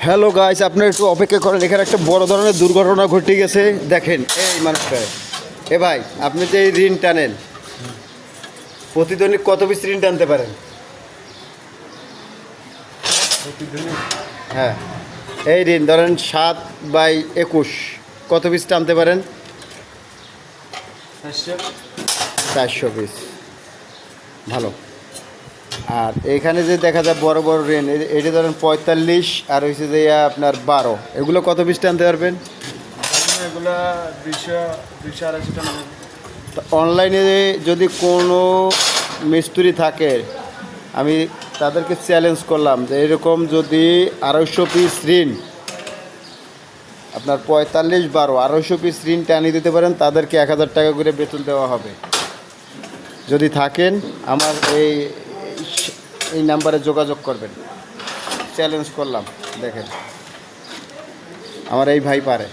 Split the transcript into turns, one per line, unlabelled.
Hello guys, আপনারা একটু অপেক্ষা করেন। এখানে একটা বড় ধরনের দুর্ঘটনা ঘটে গেছে। দেখেন এই মানুষটা। এ ভাই, আপনি যে এই ঋণ টানেন, প্রতিদিনই কত পিস ঋণ টানতে পারেন? হ্যাঁ, এই ঋণ ধরেন 7/21, কত পিস টানতে পারেন? 400 পিস। ভালো। আর এখানে যে দেখা যায় বড় বড় ঋণ, এটা ধরেন 45, আর হয়েছে যে আপনার 12, এগুলো কত পিস টানতে পারবেন?
এগুলা 200-250 টাকা।
অনলাইনে যদি কোনো মিস্ত্রি থাকে, আমি তাদেরকে চ্যালেঞ্জ করলাম যে এরকম যদি 250 পিস ঋণ, আপনার 45/12 250 পিস ঋণ টানিয়ে দিতে পারেন, তাদেরকে 1000 টাকা করে বেতন দেওয়া হবে। যদি থাকেন আমার এই নাম্বারে যোগাযোগ করবেন। চ্যালেঞ্জ করলাম, দেখেন আমার এই ভাই পারে।